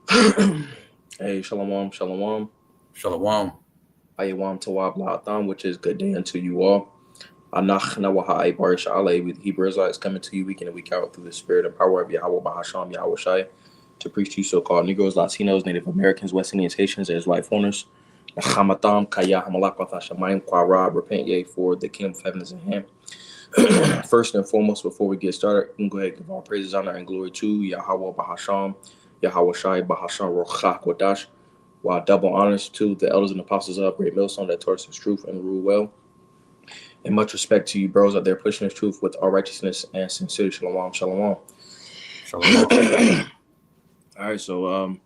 Hey, shalom, shalom, Shalom. ayawam tawab la'atam, which is good day unto you all. Anach nawaha barisha ale, with Hebrew Israelites coming to you week in and week out through the spirit and power of Yahweh Bahasham Yahweh Shai to preach to you so-called Negroes, Latinos, Native Americans, West Indians, Haitians, and Israelite foreigners. Nachamatam kaya hamalak shamayim kwara, repent ye for the kingdom of heaven is at hand. First and foremost, before we get started, we can go ahead and give all praises, honor, and glory to Yahweh Bahasham, Yahweh Shai Bahasham Rochak Wadash. While double honors to the elders and apostles of Great Millstone that taught us his truth and rule well. And much respect to you, bros, out there pushing his truth with all righteousness and sincerity. Shalom, shalom. Shalom. All right, so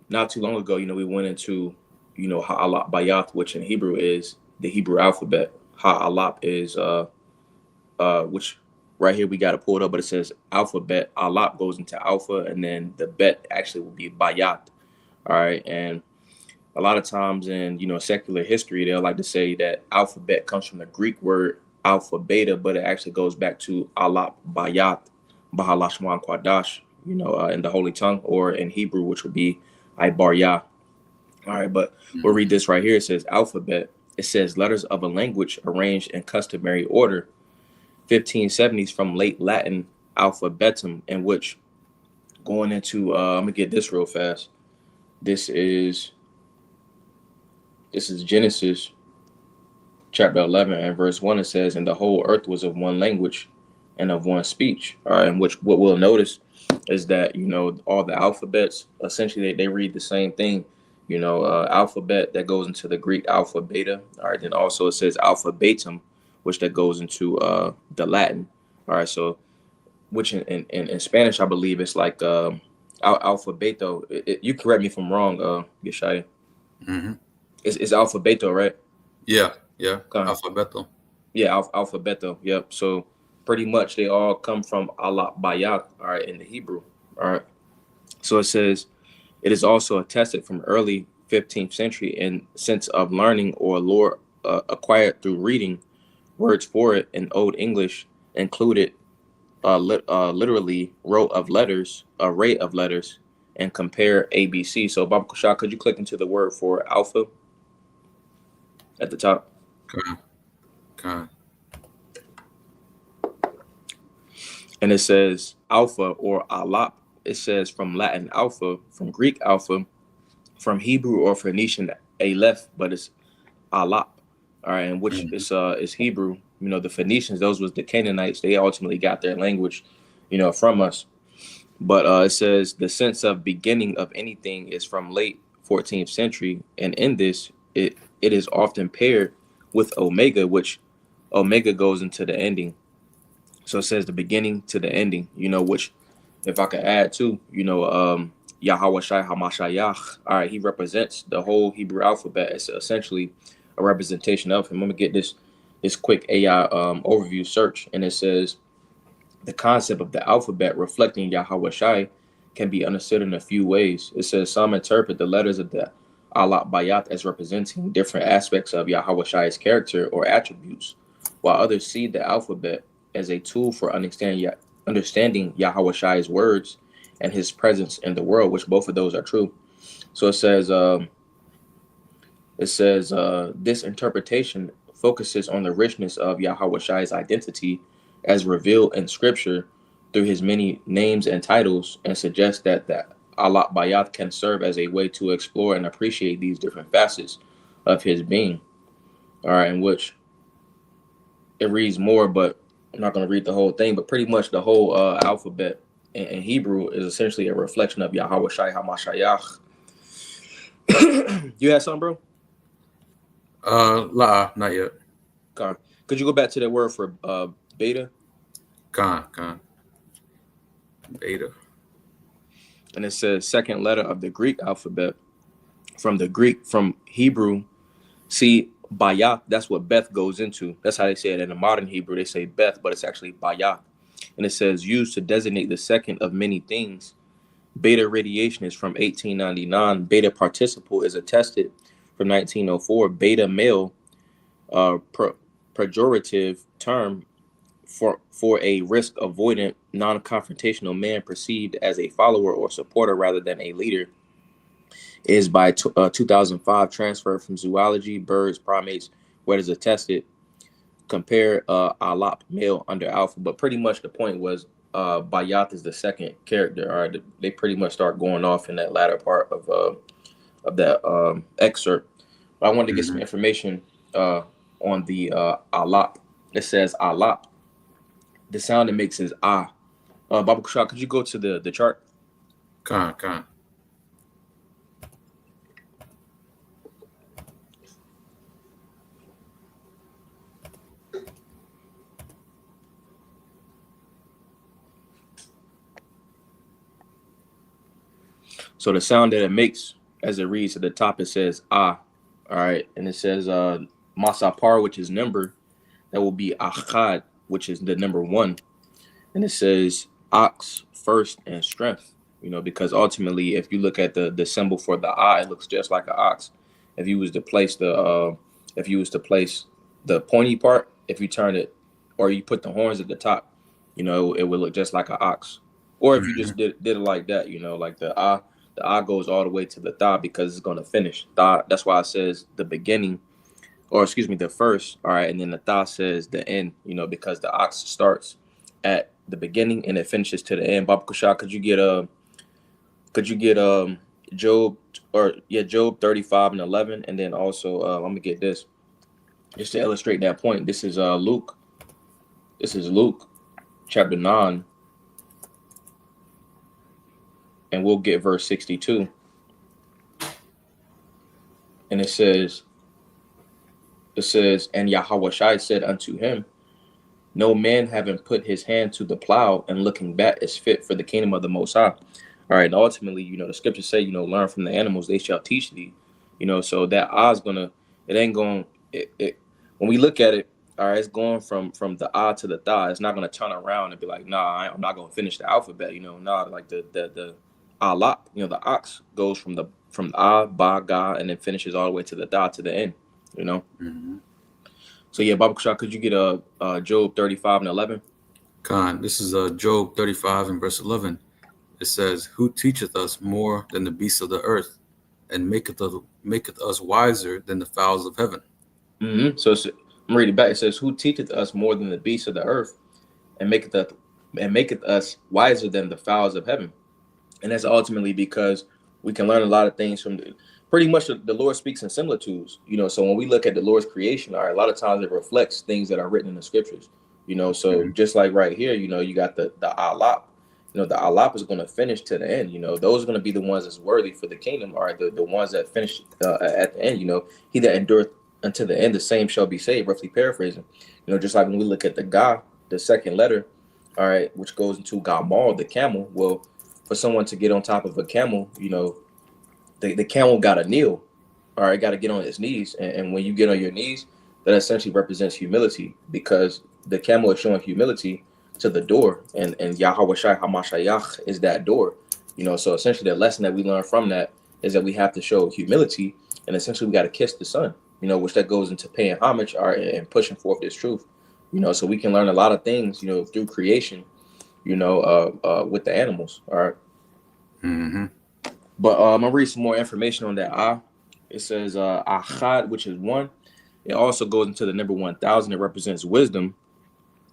not too long ago, we went into, Ha'alap Bayath, which in Hebrew is the Hebrew alphabet. Ha'alap is which right here we got it pulled up, but it says alphabet. Alap goes into alpha, and then the bet actually will be Bayat. All right, and a lot of times in secular history, they'll like to say that alphabet comes from the Greek word alpha beta, but it actually goes back to Alap Bayat, Bahalashman Kwadash, in the Holy Tongue, or in Hebrew, which would be Ibaryah. All right, but we'll read this right here. It says alphabet. It says letters of a language arranged in customary order. 1570s from late Latin alphabetum, in which going into I'm gonna get this real fast. This is Genesis chapter 11 and verse 1. It says, and the whole earth was of one language and of one speech. All right, and which what we'll notice is that all the alphabets essentially they read the same thing. Alphabet that goes into the Greek alpha beta. All right, then also it says alphabetum, which that goes into the Latin. All right, so which in Spanish I believe it's like alfabeto. You correct me if I'm wrong, Yeshaya. Mm-hmm. It's alfabeto, right? Yeah. Okay. Alphabeto. Yeah, alfabeto. Yep. So pretty much they all come from Allah Bayat, all right, in the Hebrew. All right. So it says it is also attested from early 15th century in sense of learning or lore acquired through reading. Words for it in Old English included literally row of letters, array of letters, and compare ABC. So Baba Kushak, could you click into the word for alpha at the top? Con. Con. And it says alpha or alap. It says from Latin alpha, from Greek alpha, from Hebrew or Phoenician aleph, but it's alap. All right, and which Mm-hmm. is Hebrew. The Phoenicians, those was the Canaanites. They ultimately got their language, from us. But it says the sense of beginning of anything is from late 14th century, and in this, it is often paired with omega, which omega goes into the ending. So it says the beginning to the ending, which if I could add to, Yahweh Shai Hamashayach. All right, he represents the whole Hebrew alphabet. It's essentially a representation of him. I'm gonna get this quick AI overview search, and it says the concept of the alphabet reflecting Yahweh Shai can be understood in a few ways. It says some interpret the letters of the Alat Bayat as representing different aspects of Yahweh Shai's character or attributes, while others see the alphabet as a tool for understanding Yahweh Shai's words and his presence in the world, which both of those are true. So it says this interpretation focuses on the richness of Yahweh Shai's identity as revealed in Scripture through his many names and titles, and suggests that Allah Bayat can serve as a way to explore and appreciate these different facets of his being. All right, in which it reads more, but I'm not going to read the whole thing. But pretty much the whole alphabet in Hebrew is essentially a reflection of Yahweh Shai Hamashayach. You had something, bro? Not yet. Okay. Could you go back to that word for beta? Con. Beta. And it says second letter of the Greek alphabet from Hebrew. See, Bayat, that's what Beth goes into. That's how they say it in the modern Hebrew. They say Beth, but it's actually Bayat. And it says used to designate the second of many things. Beta radiation is from 1899. Beta participle is attested from 1904. Beta male, pejorative term for a risk avoidant, non-confrontational man perceived as a follower or supporter rather than a leader is by 2005 transferred from zoology, birds, primates, where it is attested. Compare Alap male under alpha, but pretty much the point was Bayath is the second character. All right, they pretty much start going off in that latter part of that excerpt. But I wanted to get some Mm-hmm. information on the Alap. It says Alap. The sound it makes is ah. Baba Kushal, could you go to the chart? Con. So the sound that it makes as it reads at the top, it says ah. All right, and it says Masapar, which is number, that will be Achad, which is the number one, and it says ox first and strength. Because ultimately, if you look at the symbol for the eye, it looks just like an ox. If you was to place the pointy part, if you turn it, or you put the horns at the top, it would look just like an ox. Or if you Mm-hmm. just did it like that, like the eye goes all the way to the thigh because it's going to finish. Thigh, that's why it says the beginning, or excuse me, the first. All right, and then the thigh says the end. Because the ox starts at the beginning and it finishes to the end. Baba Kushal, could you get Job, Job 35 and 11, and then also I'm gonna get this just to illustrate that point. This is Luke. This is Luke chapter 9, and we'll get verse 62. And it says, and Yahweh said unto him, no man having put his hand to the plow and looking back is fit for the kingdom of the Most High. All right, and ultimately, the scriptures say, learn from the animals, they shall teach thee. So that eye's it ain't going, when we look at it, all right, it's going from the eye to the thigh. It's not going to turn around and be like, nah, I'm not going to finish the alphabet. Nah, like the alap, the ox goes from the eye, ba, ga, and then finishes all the way to the thigh to the end. Mm-hmm. So yeah, Baba Kushal, could you get Job 35 and 11? Con. This is Job 35 and verse 11. It says, "Who teacheth us more than the beasts of the earth, and maketh us wiser than the fowls of heaven?" Mm-hmm. So I'm reading back. It says, "Who teacheth us more than the beasts of the earth, and maketh us wiser than the fowls of heaven?" And that's ultimately because we can learn a lot of things from pretty much the Lord speaks in similitudes. So when we look at the Lord's creation, all right, a lot of times it reflects things that are written in the scriptures. So Mm-hmm. just like right here, you got the alap. The alap is going to finish to the end. Those are going to be the ones that's worthy for the kingdom. All right, the ones that finish at the end. He that endureth until the end, the same shall be saved. Roughly paraphrasing. Just like when we look at the Ga, the second letter, all right, which goes into Gamal, the camel. Well, for someone to get on top of a camel, the camel got to kneel. All right, got to get on his knees. And when you get on your knees, that essentially represents humility because the camel is showing humility to the door. And Yahweh Shai Hamashayach is that door. So essentially the lesson that we learn from that is that we have to show humility. And essentially we got to kiss the sun, which that goes into paying homage and pushing forth this truth. So we can learn a lot of things, through creation, with the animals. All right. Mm-hmm. But I'm gonna read some more information on that. It says Achad, which is one. It also goes into the number 1,000. It represents wisdom.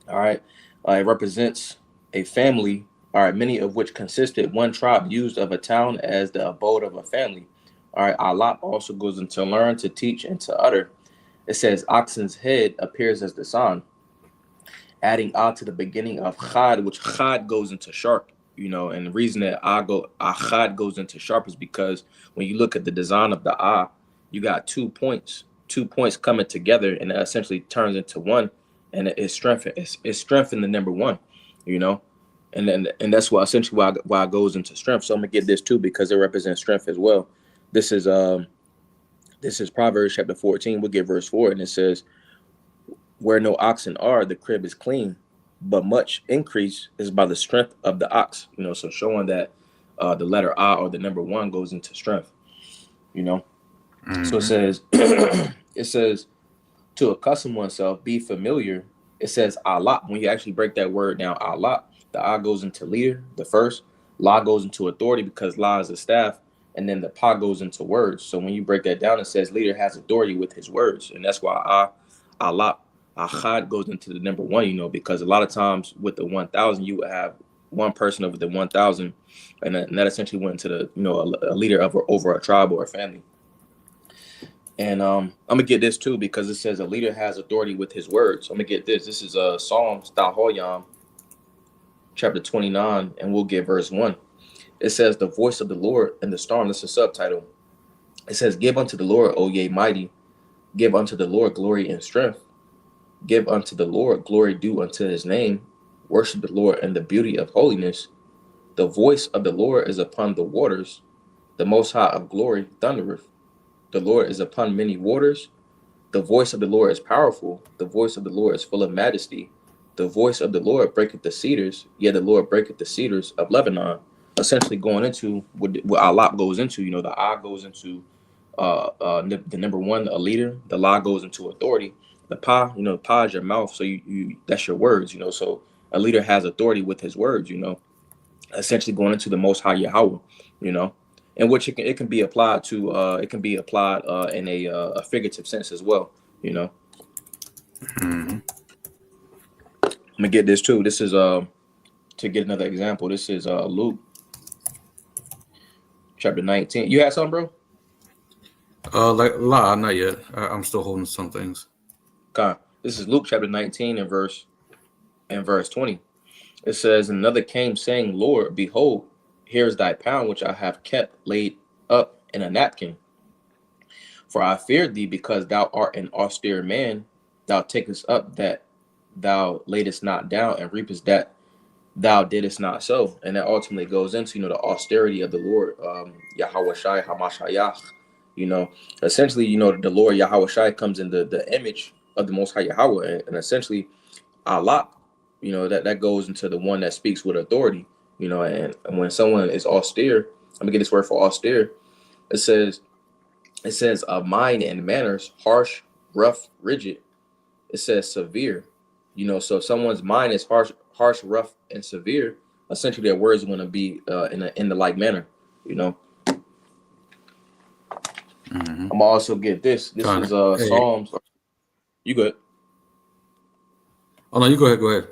All right. It represents a family. All right. Many of which consisted one tribe used of a town as the abode of a family. All right. Alap also goes into learn, to teach, and to utter. It says oxen's head appears as the sun, adding to the beginning of Chad, which Chad goes into sharp. And the reason that Achad goes into sharp is because when you look at the design of the you got 2 points coming together, and it essentially turns into one, and it's strengthened. It's strengthened the number one, and that's why essentially why it goes into strength. So I'm gonna get this too because it represents strength as well. This is Proverbs chapter 14. We'll get verse 4, and it says, "Where no oxen are, the crib is clean, but much increase is by the strength of the ox." So showing that the letter I, or the number one, goes into strength. So it Mm-hmm. says, it says, to accustom oneself, be familiar, It says Allah. When you actually break that word down, Allah, the A goes into leader, the first. La goes into authority because La is a staff, and then the Pa goes into words. So when you break that down, it says leader has authority with his words, and that's why Allah, Ahad goes into the number one. Because a lot of times with the 1,000, you would have one person over the 1,000, and that essentially went into the a leader over a tribe or a family. And I'm gonna get this too because it says a leader has authority with his words. I'm gonna get this. This is Psalms Dahoyam, chapter 29, and we'll get verse 1. It says, "The voice of the Lord and the storm." This is a subtitle. It says, "Give unto the Lord, O ye mighty, give unto the Lord glory and strength. Give unto the Lord glory due unto his name. Worship the Lord in the beauty of holiness. The voice of the Lord is upon the waters. The Most High of glory thundereth. The Lord is upon many waters. The voice of the Lord is powerful. The voice of the Lord is full of majesty. The voice of the Lord breaketh the cedars. Yea, the Lord breaketh the cedars of Lebanon." Essentially going into what Allah goes into. The A goes into the number one, a leader. The La goes into authority. The Pa, Pa is your mouth, so you that's your words. So a leader has authority with his words. Essentially going into the Most High Yahweh. In which it can be applied to in a figurative sense as well. Mm-hmm. I'm gonna get this too. This is to get another example. This is Luke chapter 19. You had something, bro? Not yet. I'm still holding some things. Okay. This is Luke chapter 19 and verse 20. It says, "Another came saying, Lord, behold, here is thy pound which I have kept laid up in a napkin. For I feared thee, because thou art an austere man. Thou takest up that thou laidest not down, and reapest that thou didst not sow." And that ultimately goes into the austerity of the Lord, Yahweh Shai Hamashayach. Essentially, the Lord Yahweh Shai comes in the image of the Most High Yahweh, and essentially Allah. That goes into the one that speaks with authority. And when someone is austere, I'm gonna get this word for austere. It says of mind and manners, harsh, rough, rigid. It says severe. So if someone's mind is harsh, rough, and severe, essentially their words are going to be in the like manner. Mm-hmm. I'm gonna also get this. This is Psalms. You good? Oh no, you go ahead.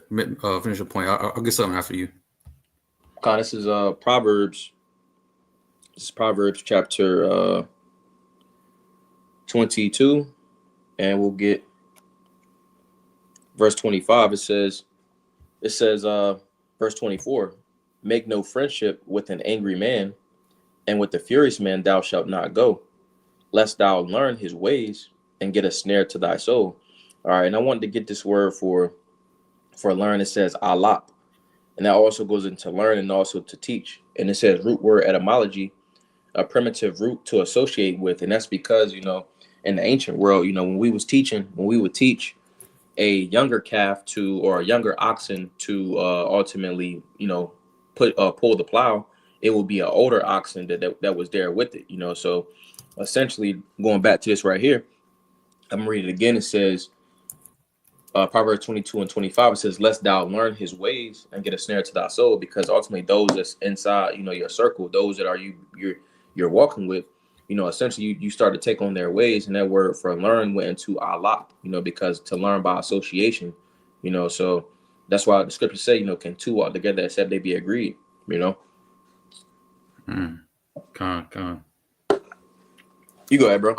Finish your point. I'll get something after you. This is Proverbs. This is Proverbs chapter 22, and we'll get verse 25. It says verse 24, "Make no friendship with an angry man, and with the furious man thou shalt not go, lest thou learn his ways and get a snare to thy soul." All right, and I wanted to get this word for learn. It says Allah, and that also goes into learn and also to teach. And it says root word etymology, a primitive root to associate with, and that's because in the ancient world, when we would teach a younger calf or a younger oxen to ultimately pull the plow, it will be an older oxen that was there with it. So essentially going back to this right here, I'm gonna read it again. It says Proverbs 22 and 25, it says, "Lest thou learn his ways and get a snare to thy soul," because ultimately those that's inside, your circle, those that are you're walking with, essentially you start to take on their ways, and that word for learn went into Allah, because to learn by association, so that's why the scriptures say, can two walk together except they be agreed, Con. You go ahead, bro.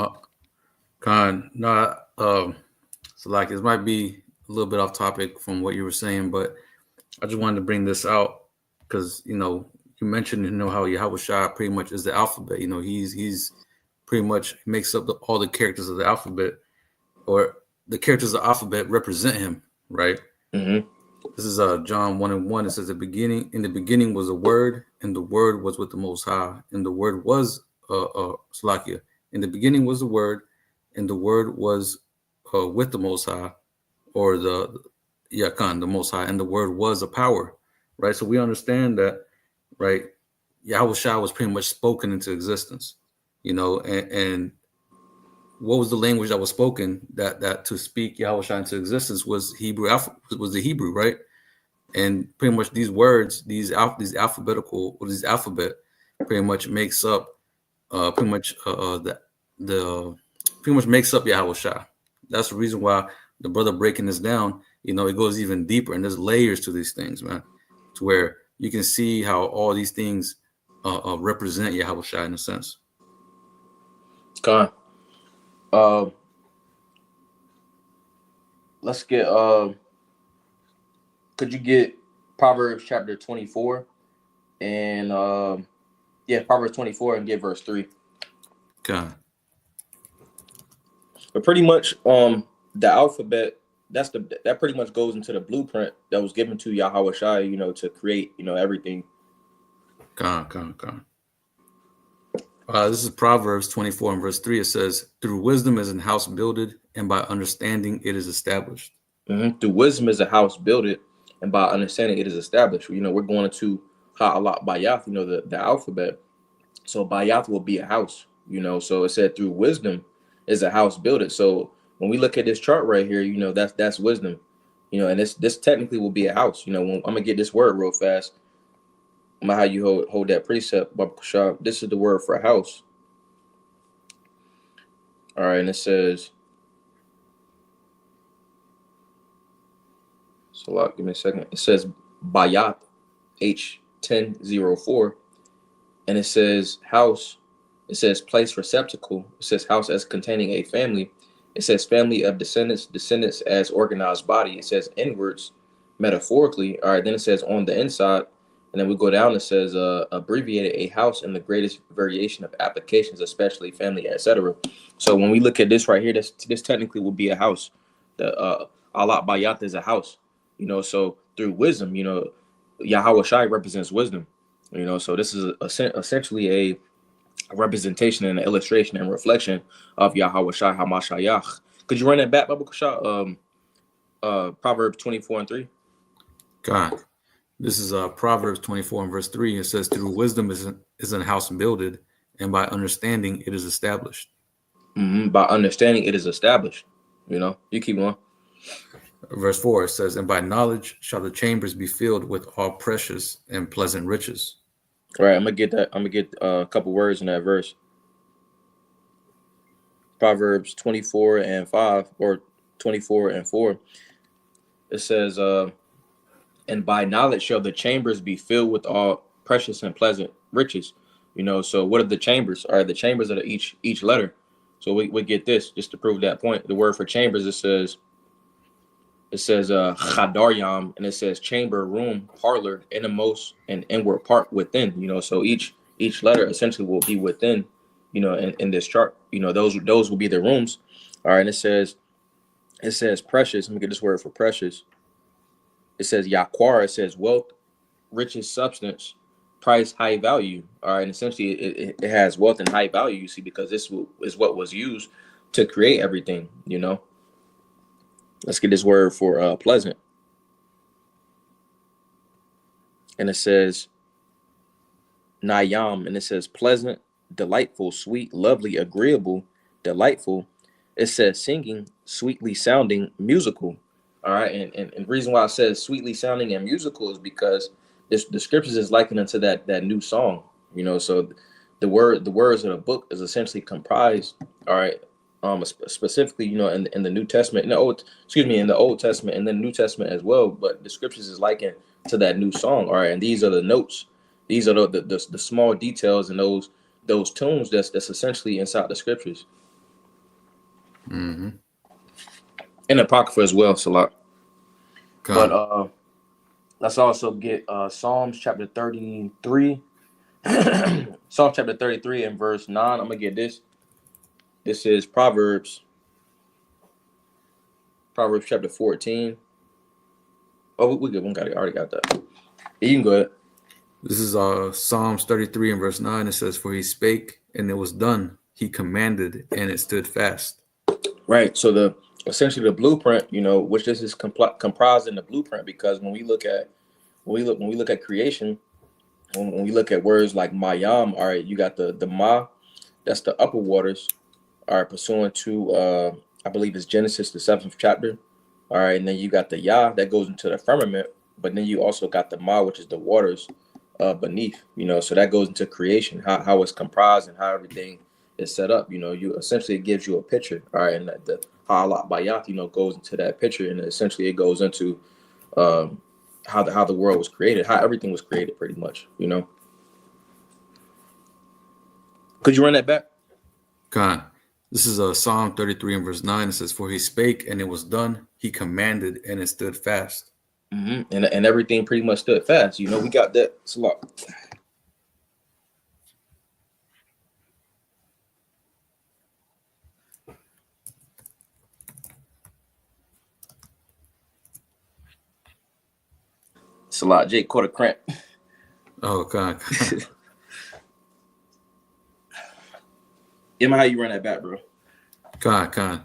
So like this might be a little bit off topic from what you were saying, but I just wanted to bring this out because you mentioned how Yahweh Shai pretty much is the alphabet. He's pretty much makes up all the characters of the alphabet, or the characters of the alphabet represent him, right? Mm-hmm. This is John 1:1. It says, in the beginning was a word, and the word was with the Most High, and the word was Salakia. In the beginning was the word, and the word was with the Most High, or the Most High, and the word was a power, right? So we understand that, right? Yahweh Shai was pretty much spoken into existence, and what was the language that was spoken that to speak Yahweh Shai into existence was Hebrew was the Hebrew, right? And pretty much these words, these alphabetical or these alphabet pretty much makes up the pretty much makes up Yahweh Shai. That's the reason why the brother breaking this down, you know, it goes even deeper and there's layers to these things, man, to where you can see how all these things represent Yahweh Shai in a sense. Con. Let's get could you get Proverbs chapter 24 and Proverbs 24 and get verse 3. Okay. But pretty much the alphabet, that pretty much goes into the blueprint that was given to Yahweh Shai, you know, to create, you know, everything. This is Proverbs 24 and verse 3. It says, through wisdom is an house builded, and by understanding it is established. Mm-hmm. Through wisdom is a house builded, and by understanding it is established. You know, we're going to Ha'alat Bayath, you know, the alphabet. So Bayath will be a house, you know. So it said through wisdom is a house builded. So when we look at this chart right here, you know, that's wisdom, you know, and this technically will be a house. You know, I'm gonna get this word real fast. How you hold that precept, Baba Kushab. This is the word for a house. All right, and it says, so give me a second. It says Bayat H1004, and it says house. It says place receptacle. It says house as containing a family. It says family of descendants as organized body. It says inwards, metaphorically. All right, then it says on the inside. And then we go down, it says abbreviated a house in the greatest variation of applications, especially family, etc. So when we look at this right here, this technically will be a house. The Alat Bayat is a house, you know. So through wisdom, you know, Yahweh Shai represents wisdom, you know. So this is essentially a representation and an illustration and reflection of Yahweh Shai Hamashayach. Could you run that back, Baba Kushah? Proverbs 24 and 3. God. This is Proverbs 24 and verse 3. It says, through wisdom is an house builded, and by understanding it is established. Mm-hmm. By understanding it is established. You know, you keep going. Verse 4, it says, and by knowledge shall the chambers be filled with all precious and pleasant riches. All right, I'm going to get that. I'm going to get a couple words in that verse. Proverbs 24 and 5 or 24 and 4. It says, and by knowledge shall the chambers be filled with all precious and pleasant riches. You know, so what are the chambers? All right, the chambers are each letter. So we get this just to prove that point. The word for chambers, it says chadaryam, and it says chamber, room, parlor, innermost and inward part within. You know, so each letter essentially will be within, you know, in this chart. You know, those will be the rooms. All right, and it says precious. Let me get this word for precious. It says Yaquar, it says wealth, riches, substance, price, high value. All right, and essentially it has wealth and high value, you see, because this is what was used to create everything, you know. Let's get this word for pleasant. And it says Nayam, and it says pleasant, delightful, sweet, lovely, agreeable, delightful. It says singing, sweetly sounding, musical. All right, and the reason why it says sweetly sounding and musical is because the scriptures is likened unto that new song, you know. So the words of the book is essentially comprised, all right, specifically, you know, in the New Testament, in the Old Testament, and then New Testament as well. But the scriptures is likened to that new song, all right. And these are the notes, these are the small details and those tunes that's essentially inside the scriptures. Mm-hmm. In the Apocrypha as well, Salat. God. But let's also get Psalms chapter 33. Psalm chapter 33 and verse 9. I'm gonna get this. This is Proverbs chapter 14. Oh, we good. I already got that. Yeah, you can go ahead. This is Psalms 33 and verse 9. It says, for he spake and it was done. He commanded and it stood fast. Right. So essentially the blueprint, you know, which this is comprised in the blueprint, because when we look at creation, when we look at words like Mayam, all right, you got the Ma, that's the upper waters, All right, pursuant to I believe it's Genesis, the 7th chapter. All right, and then you got the Yah that goes into the firmament, but then you also got the Ma, which is the waters beneath. So that goes into creation, how it's comprised and how everything is set up. You essentially, it gives you a picture. All right, and the Ha'alat Bayat, goes into that picture, and essentially it goes into how the world was created, how everything was created, pretty much. Could you run that back? God. This is Psalm 33 and verse 9. It says, "For he spake and it was done. He commanded and it stood fast." And everything pretty much stood fast. We got that. Salah. Salah. Jake caught a cramp. Oh, God. How you run that back, bro? God.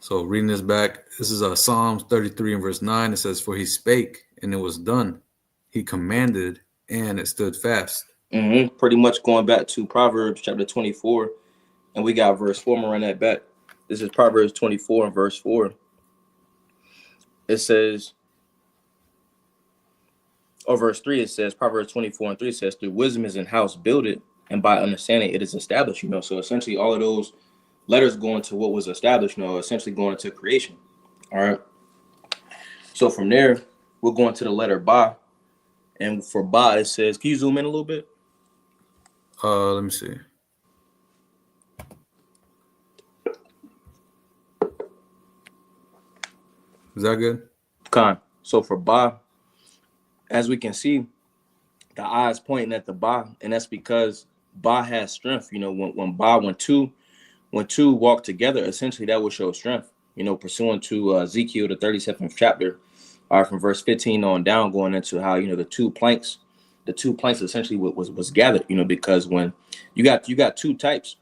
So reading this back, this is Psalms 33 and verse 9. It says, "For he spake and it was done. He commanded and it stood fast." Pretty much going back to Proverbs chapter 24, and we got verse 4. I'm gonna run that back. This is Proverbs 24 and verse 4. It says, verse 3, it says, Proverbs 24 and 3 says, "Through wisdom is in house builded, and by understanding it is established." So essentially all of those letters going to what was established, essentially going into creation. All right. So from there, we're going to the letter Ba. And for Ba, it says, can you zoom in a little bit? Let me see. Is that good? Con. So for Ba, as we can see, the eye is pointing at the Ba, and that's because Ba has strength. When two walk together, essentially that will show strength. Pursuant to Ezekiel, the 37th chapter, from verse 15 on down, going into how the two planks essentially was gathered. Because when you got two types,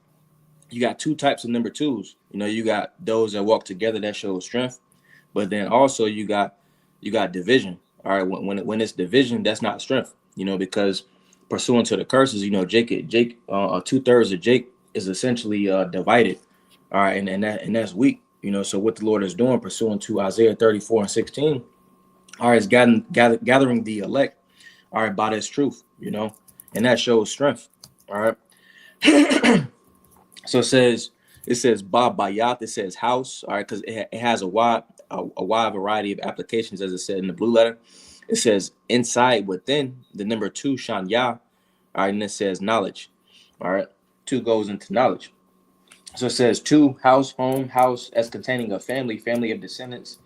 of number twos. You got those that walk together that show strength, but then also you got division. All right, when it's division, that's not strength. Because pursuant to the curses, Jake, 2/3 of Jake is essentially divided. All right, and that's weak. So what the Lord is doing, pursuant to Isaiah 34 and 16, all right, is gathering the elect, all right, by this truth, and that shows strength. All right. So it says Ba Bayat, it says house, all right, because it has a wide variety of applications, as it said in the blue letter. It says inside, within, the number 2, Shan Yah, all right, and it says knowledge. All right, 2 goes into knowledge. So it says 2, house, home, house, as containing a family of descendants,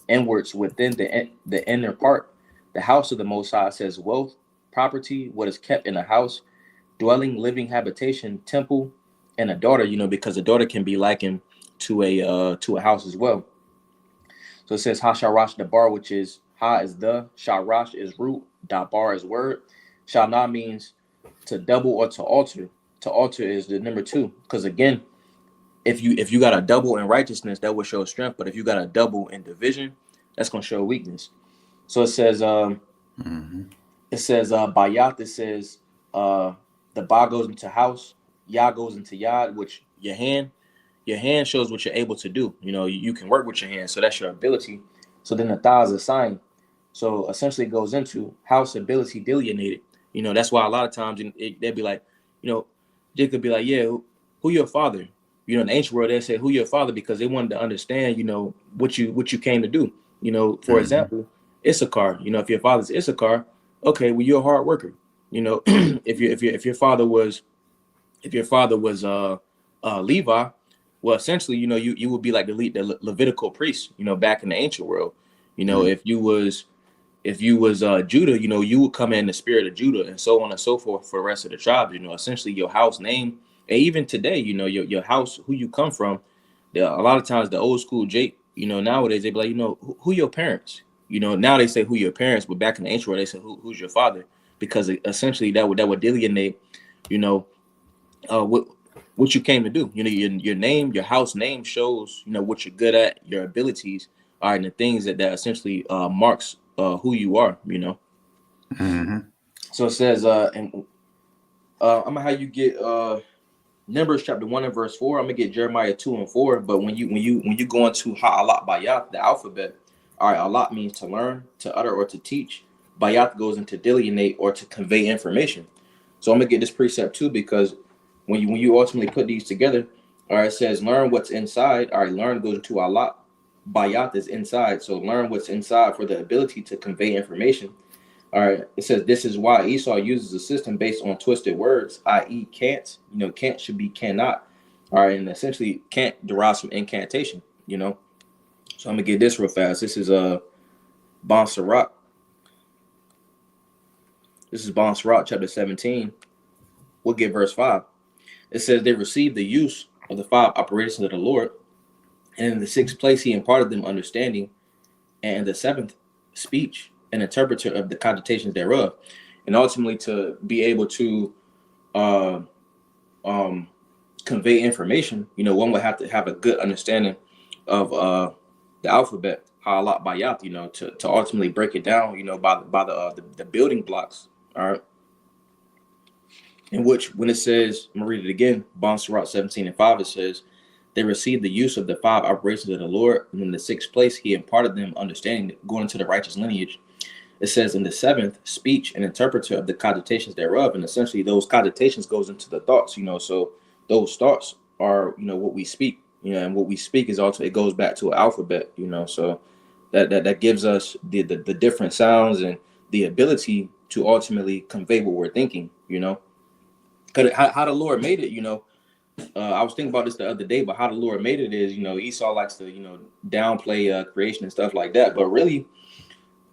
inwards within the inner part. The house of the Most High says wealth, property, what is kept in a house, dwelling, living, habitation, temple, and a daughter. Because a daughter can be likened to a house as well. So it says Hasharash Dabar, which is Ha is the, Sharash is root, Dabar is word. Shana means to double or to alter. To alter is the number 2. Because again, if you got a double in righteousness, that will show strength. But if you got a double in division, that's gonna show weakness. So it says Bayat, it says the Ba goes into house, Yah goes into Yad, which your hand shows what you're able to do. You can work with your hands, so that's your ability. So then the Tha is a sign. So essentially it goes into house ability delineated. That's why a lot of times they'd be like, Jake could be like, yeah, who your father? In the ancient world, they say who your father, because they wanted to understand, what you came to do. For example, Issachar. If your father's Issachar, okay, well, you're a hard worker. If your father was Levi, well, essentially, you would be like the Levitical priest, back in the ancient world. If you was Judah, you would come in the spirit of Judah, and so on and so forth for the rest of the tribes. Essentially your house name, and even today, your house, who you come from. A lot of times the old school Jake, nowadays they be like, who your parents. Now they say who your parents, but back in the ancient world they say who's your father, because essentially that would delineate, what you came to do. Your name, your house name shows, what you're good at, your abilities are, and the things that essentially marks who you are. So it says, I'm gonna have you get Numbers chapter 1 and verse 4. I'm gonna get Jeremiah 2 and 4. But when you go into Ha'alat Bayat, the alphabet, all right, Alat means to learn, to utter, or to teach. Bayat goes into delineate or to convey information. So I'm gonna get this precept too, because when you ultimately put these together, all right, it says learn what's inside. All right, learn goes into Alat. Bayat is inside. So learn what's inside for the ability to convey information. All right, it says this is why Esau uses a system based on twisted words, i.e., can't. Can't should be cannot. All right, and essentially can't derives from incantation. So I'm gonna get this real fast. This is Bon Sirach. This is Bon Sirach, chapter 17. We'll get verse 5. It says they received the use of the 5 operations of the Lord, and in the 6th place he imparted them understanding, and in the 7th speech, an interpreter of the connotations thereof. And ultimately to be able to convey information, one would have to have a good understanding of the alphabet, Ha'alat Bayat, to ultimately break it down, by the building blocks. All right. In which, when it says, I'm gonna read it again, Bon Sirach 17 and 5, it says, they received the use of the 5 operations of the Lord, and in the 6th place he imparted them understanding, going into the righteous lineage. It says in the 7th, speech and interpreter of the cogitations thereof, and essentially those cogitations goes into the thoughts, so those thoughts are, what we speak, and what we speak is also, it goes back to an alphabet, so that gives us the different sounds and the ability to ultimately convey what we're thinking, because how the Lord made it, I was thinking about this the other day, but how the Lord made it is, Esau likes to, downplay creation and stuff like that, but really,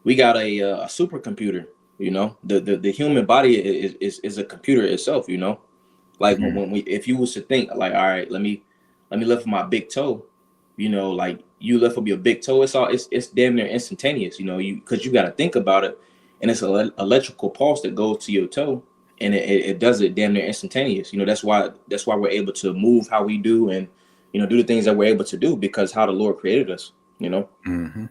we got a supercomputer. The human body is a computer itself. Like when if you was to think like, all right, let me lift my big toe. Like you lift up your big toe, it's damn near instantaneous. Because you got to think about it, and it's an electrical pulse that goes to your toe, and it does it damn near instantaneous. That's why we're able to move how we do, and do the things that we're able to do because how the Lord created us. Mm-hmm.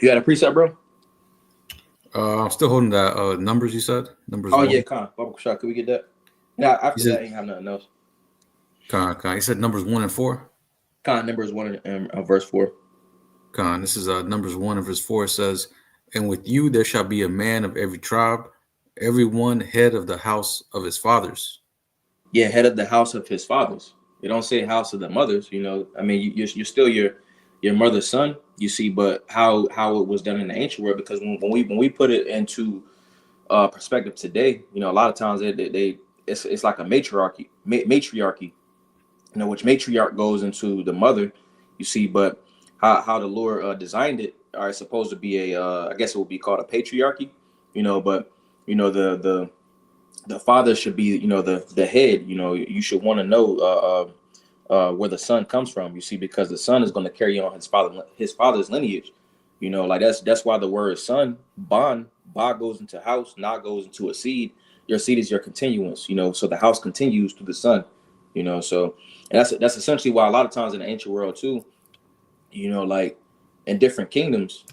You got a precept, bro? I'm still holding that numbers you said. Numbers. Oh 1. yeah, Baba Kushak. Can we get that? Yeah, after that, ain't have nothing else. You said numbers 1 and 4. Numbers 1 and verse 4. This is numbers 1 and verse 4. It says, and with you there shall be a man of every tribe, every one head of the house of his fathers. Yeah, head of the house of his fathers. It don't say house of the mothers. I mean, you're still your mother's son. You see, but how it was done in the ancient world, because when we put it into perspective today, a lot of times it's like a matriarchy, which matriarch goes into the mother. You see, but how the Lord designed it are supposed to be I guess it would be called a patriarchy, but the father should be, the head. You should want to know where the son comes from. You see, because the son is going to carry on his father's lineage. Like that's why the word son, ba goes into house, na goes into a seed. Your seed is your continuance. So the house continues through the son. So and that's essentially why a lot of times in the ancient world too, like in different kingdoms,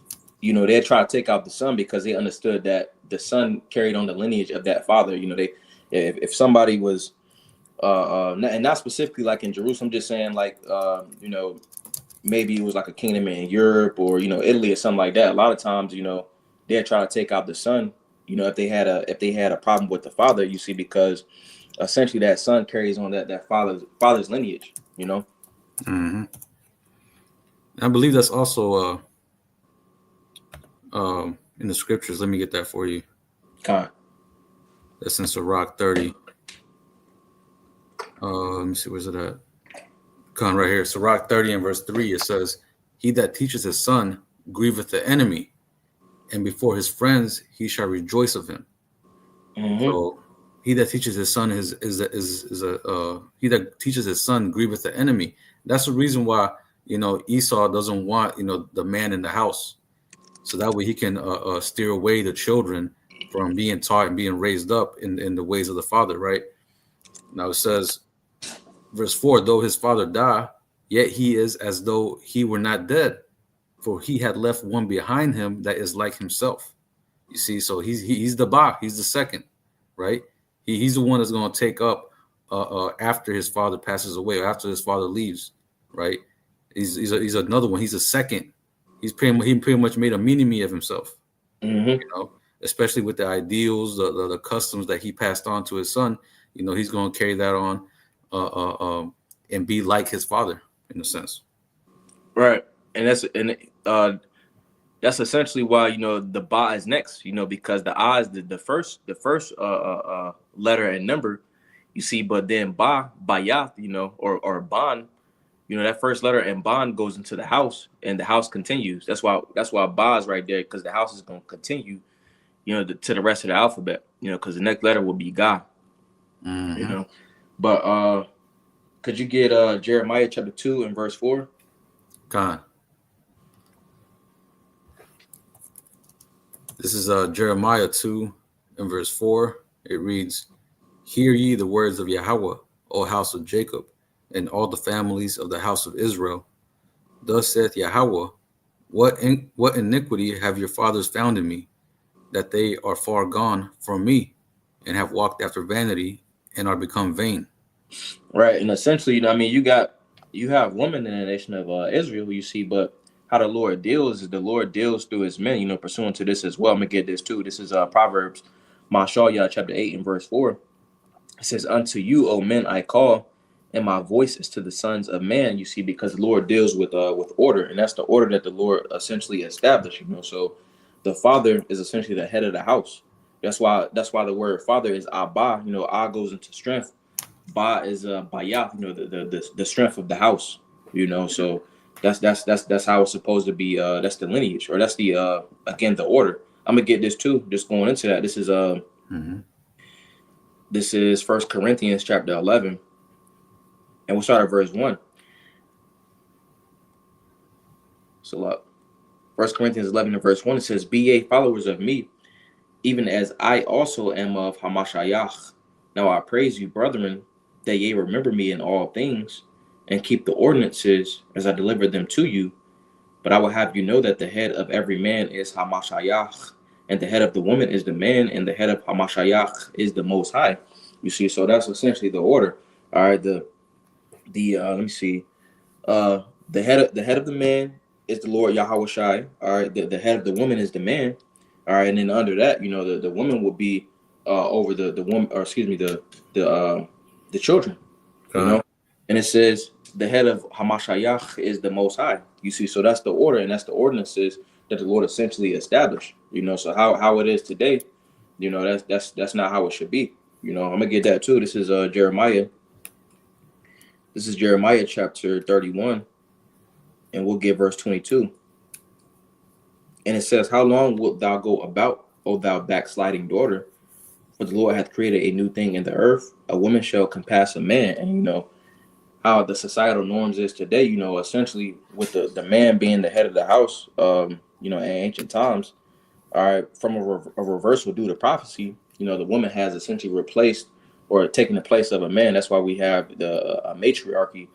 they try to take out the son because they understood that the son carried on the lineage of that father. If somebody was and not specifically like in Jerusalem, just saying like maybe it was like a kingdom in Europe or Italy or something like that. A lot of times they'll try to take out the son, if they had a problem with the father, you see, because essentially that son carries on that father's lineage. Mm-hmm. I believe that's also in the scriptures. Let me get that for you. That's in Sirach 30. Let me see, where's it at? Right here, Sirach 30 and verse 3. It says, he that teaches his son grieveth the enemy, and before his friends he shall rejoice of him. Mm-hmm. So he that teaches his son he that teaches his son grieveth the enemy. That's the reason why Esau doesn't want the man in the house, so that way he can steer away the children from being taught and being raised up in the ways of the father. Right now it says, verse 4, though his father die, yet he is as though he were not dead, for he had left one behind him that is like himself. You see, so he's the ba, he's the second, right? He's the one that's going to take up after his father passes away, or after his father leaves, right? He's another one. He's a second. He pretty much made a mini-me of himself, Mm-hmm. you know, especially with the ideals, the customs that he passed on to his son. You know, he's going to carry that on and be like his father in a sense. Right, and that's essentially why the ba is next. Because the I is the first letter and number, you see, but then bayat, or ban, that first letter and ban goes into the house, and the house continues. That's why ba is right there, because the house is going to continue, to the rest of the alphabet, because the next letter will be ga, Mm-hmm. But could you get Jeremiah chapter 2 and verse 4? Khan. This is Jeremiah 2 and verse 4. It reads, "Hear ye the words of Yahweh, O house of Jacob, and all the families of the house of Israel. Thus saith Yahweh, what iniquity have your fathers found in me, that they are far gone from me, and have walked after vanity, and are become vain." Right, and essentially, you have women in the nation of Israel, you see, but how the Lord deals is the Lord deals through His men, pursuant to this as well. I'm gonna get this too. This is Proverbs, Mashal chapter 8 and verse 4. It says, "Unto you, O men, I call, and my voice is to the sons of man." You see, because the Lord deals with order, and that's the order that the Lord essentially established. So the father is essentially the head of the house. That's why the word father is Abba. Ah goes into strength. Ba is Bayah, the strength of the house. So that's how it's supposed to be. That's the lineage, or that's the again the order. I'm gonna get this too. Just going into that. This is Mm-hmm. This is 1 Corinthians chapter 11, and we'll start at verse 1. So look, 1 Corinthians 11 and verse 1, it says, "Be ye followers of me, even as I also am of Hamashiach. Now I praise you, brethren, that ye remember me in all things, and keep the ordinances as I delivered them to you. But I will have you know that the head of every man is Hamashiach, and the head of the woman is the man, and the head of Hamashiach is the Most High." You see, so that's essentially the order. All right, the let me see. The head of the man is the Lord Yahweh Shai. All right, the head of the woman is the man. All right, and then under that, the woman will be over the woman, or excuse me, the children. And it says the head of Hamashiach is the Most High. You see, so that's the order, and that's the ordinances that the Lord essentially established. So how it is today, that's not how it should be. I'm gonna get that too. This is Jeremiah. This is Jeremiah chapter 31, and we'll get verse 22. And it says, "How long wilt thou go about, O thou backsliding daughter? For the Lord hath created a new thing in the earth. A woman shall compass a man." And how the societal norms is today, essentially with the man being the head of the house, in ancient times, all right, from a reversal due to prophecy, the woman has essentially replaced or taken the place of a man. That's why we have the matriarchy,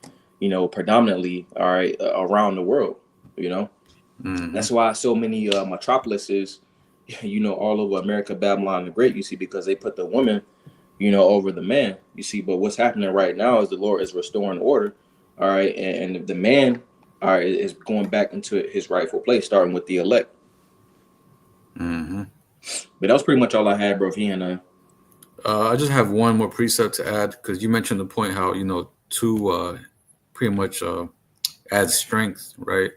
predominantly, all right, around the world, Mm-hmm. That's why so many metropolises, all over America, Babylon the Great, you see, because they put the woman, over the man, you see. But what's happening right now is the Lord is restoring order, all right, and the man, all right, is going back into his rightful place, starting with the elect. Mm-hmm. But that was pretty much all I had, bro. If you ain't I just have one more precept to add, because you mentioned the point how two pretty much add strength, right?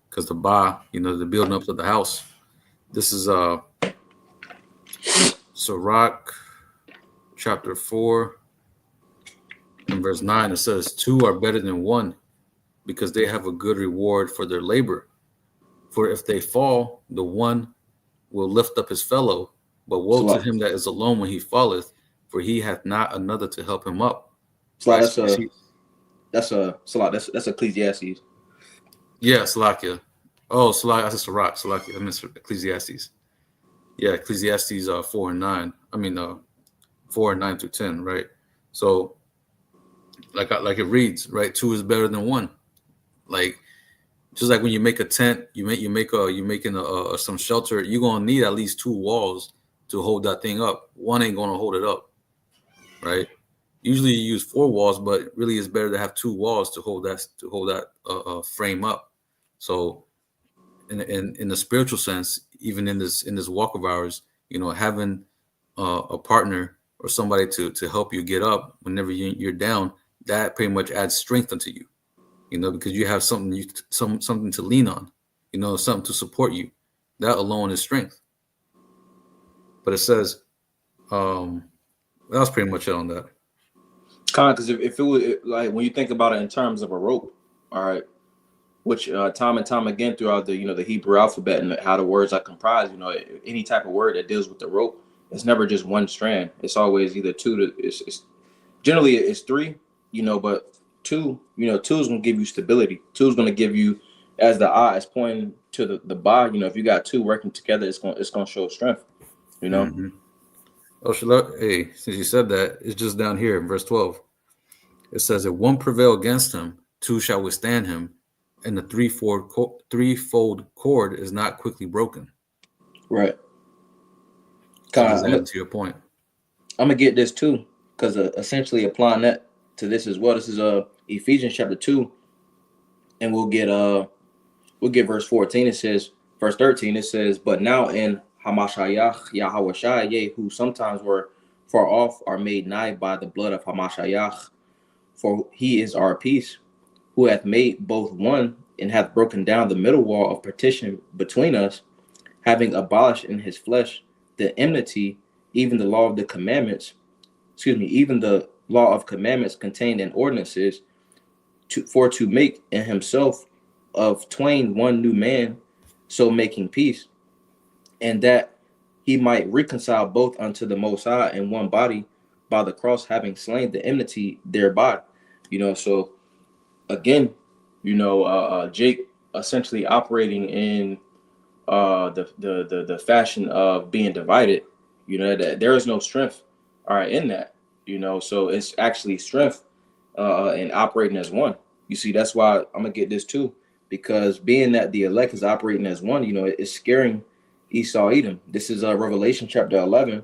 Because the ba, the building up of the house. This is Sirach chapter 4 and verse 9. It says, "Two are better than one, because they have a good reward for their labor. For if they fall, the one will lift up his fellow. But woe to him that is alone when he falleth, for he hath not another to help him up." that's Ecclesiastes. Yeah, Salakia. Oh, Salakia. That's Sirach. Salakia. I meant Ecclesiastes. Yeah, Ecclesiastes 4 and 9. I mean 4 and 9 through 10, right? So like it reads, right? Two is better than one. Like, just like when you make a tent, you're making some shelter, you're gonna need at least two walls to hold that thing up. One ain't gonna hold it up. right? Usually you use 4 walls, but really it's better to have 2 walls to hold that frame up. So in the spiritual sense, even in this walk of ours, having a partner or somebody to help you get up whenever you're down, that pretty much adds strength unto you, because you have something to lean on, something to support you. That alone is strength. But it says, that was pretty much it on that. Kind because if it was like when you think about it in terms of a rope, all right, which time and time again throughout the Hebrew alphabet and how the words are comprised, any type of word that deals with the rope, it's never just one strand. It's always either two to it's generally it's three, but two, two is gonna give you stability. Two is gonna give you, as the eye is pointing to the bar, if you got two working together, it's gonna show strength, Mm-hmm. Oh, hey, since you said that, it's just down here in verse 12. It says, if one prevail against him, 2 shall withstand him, and the threefold cord is not quickly broken. Right. So just adding to your point. I'm gonna get this too, because essentially applying that to this as well. This is Ephesians chapter 2, and we'll get verse 14. It says, verse 13. It says, but now in Hamashayach Yahawashai, who sometimes were far off, are made nigh by the blood of Hamashayach, for he is our peace, who hath made both one, and hath broken down the middle wall of partition between us, having abolished in his flesh the enmity, even the law of the commandments, even the law of commandments contained in ordinances, to make in himself of twain one new man, so making peace, and that he might reconcile both unto the Most High in one body by the cross, having slain the enmity thereby. So again, Jake essentially operating in the fashion of being divided, that there is no strength, all right, in that, so it's actually strength in operating as one. You see, that's why I'm gonna get this too, because being that the elect is operating as one, it's scaring Esau Edom. This is Revelation chapter 11,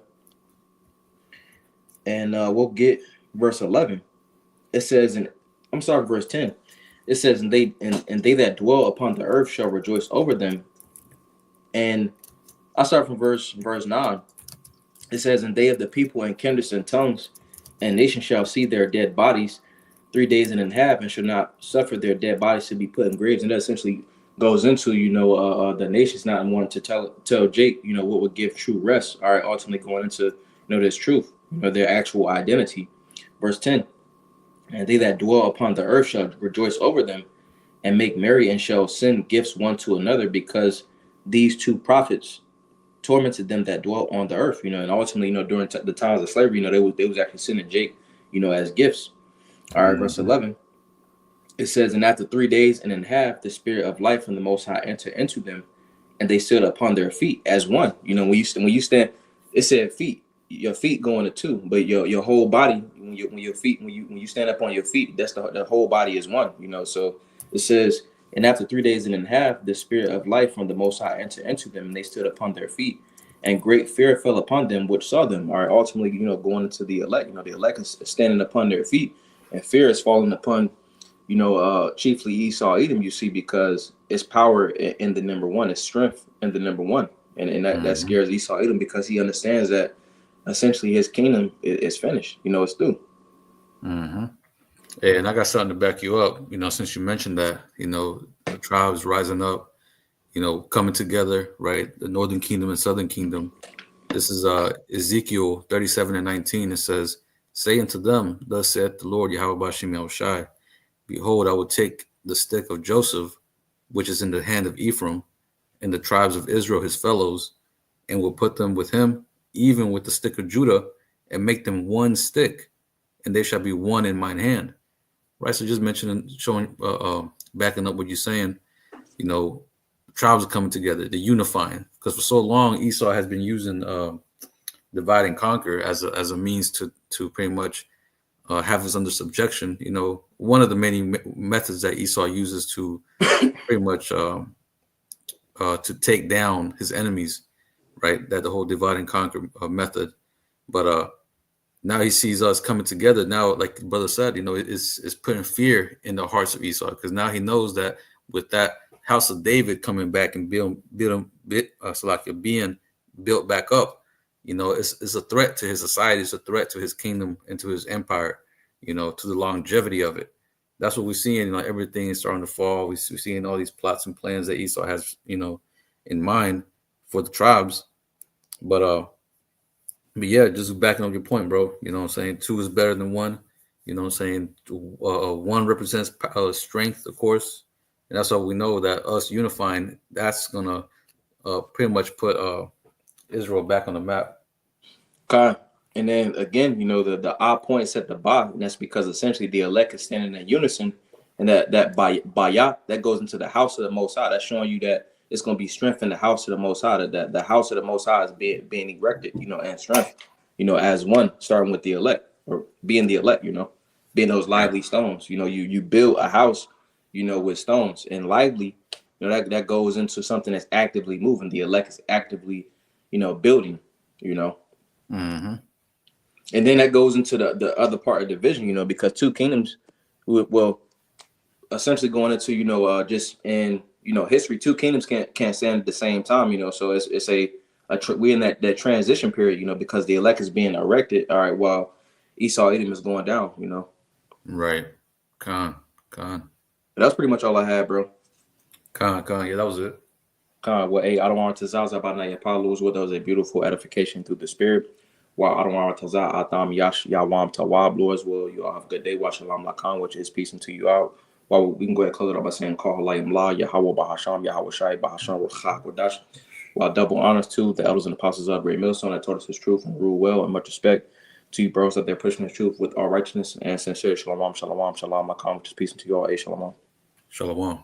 and we'll get verse 11. It says, verse 10. It says, and they that dwell upon the earth shall rejoice over them. And I start from verse 9. It says, and they of the people and kindreds and tongues and nations shall see their dead bodies 3 days and a half, and shall not suffer their dead bodies to be put in graves. And that essentially goes into, the nations not wanting to tell Jake, what would give true rest. All right, ultimately going into, this truth, their actual identity. Verse 10, and they that dwell upon the earth shall rejoice over them, and make merry, and shall send gifts one to another, because these two prophets tormented them that dwell on the earth, and ultimately, during the times of slavery, they was actually sending Jake, as gifts. All right, verse 11, it says, and after 3 days and a half, the spirit of life from the Most High entered into them, and they stood upon their feet as one. When you stand, it said feet, your feet going to two, but your whole body, when you stand up on your feet, that's the whole body is one. So it says, and after 3 days and a half, the spirit of life from the Most High entered into them, and they stood upon their feet, and great fear fell upon them which saw them. All right, ultimately, going into the elect, the elect is standing upon their feet, and fear is falling upon, chiefly Esau Edom, you see, because it's power in the number one, it's strength in the number one. And that scares Esau Edom, because he understands that essentially his kingdom is finished. It's through. Mm-hmm. Yeah, and I got something to back you up. Since you mentioned that, the tribes rising up, coming together, right? The northern kingdom and southern kingdom. This is Ezekiel 37:19. It says, say unto them, thus saith the Lord Yahweh Bashim Yahushai, behold, I will take the stick of Joseph, which is in the hand of Ephraim, and the tribes of Israel, his fellows, and will put them with him, even with the stick of Judah, and make them one stick, and they shall be one in mine hand. Right. So just mentioning, showing, backing up what you're saying, tribes are coming together, they're unifying, because for so long Esau has been using divide and conquer as a means to pretty much have us under subjection. One of the many methods that Esau uses to pretty much to take down his enemies, right? That the whole divide and conquer method. But now he sees us coming together. Now, like the brother said, it's putting fear in the hearts of Esau, because now he knows that with that house of David coming back and being built back up, it's a threat to his society. It's a threat to his kingdom and to his empire, to the longevity of it. That's what we're seeing. Everything is starting to fall. We're seeing all these plots and plans that Esau has, in mind for the tribes. But yeah, just backing up your point, bro. You know what I'm saying? 2 is better than 1. You know what I'm saying? 1 represents strength, of course. And that's how we know that us unifying, that's going to pretty much put Israel back on the map. Okay. And then again, the odd points at the bottom, and that's because essentially the elect is standing in unison, and that bayah that goes into the house of the Most High. That's showing you that it's going to be strength in the house of the Most High. That the house of the Most High is being erected, and strength, as one, starting with the elect, or being the elect, being those lively stones. You build a house, with stones, and lively, that goes into something that's actively moving. The elect is actively, building, Mm-hmm. And then that goes into the other part of the vision, because 2 kingdoms will essentially going into, just in, history, 2 kingdoms can't stand at the same time, so it's we're in that transition period, because the elect is being erected, all right, while Esau Edom is going down, Right. Con. But that's pretty much all I had, bro. Con. Yeah, that was it. Well, hey, I don't want to Zaza about Naya Paulus, what was a beautiful edification through the spirit. While I don't want to Zaza Atham Yash Yawam Tawab, Lord, as well. You all have a good day. Watch Shalom Lakan, which is peace unto you out. Well, we can go ahead and close it up by saying, Call Halayim La, Yahweh Bahasham, Yahweh Shai, Bahasham, Rachak, Wadash. While double honors to the elders and apostles of Great Millstone that taught us his truth and rule well, and much respect to you, bros, that they're pushing the truth with all righteousness and sincerity. Shalom, Shalom, Shalom Lakan, which is peace unto you all. Shalom. Shalom.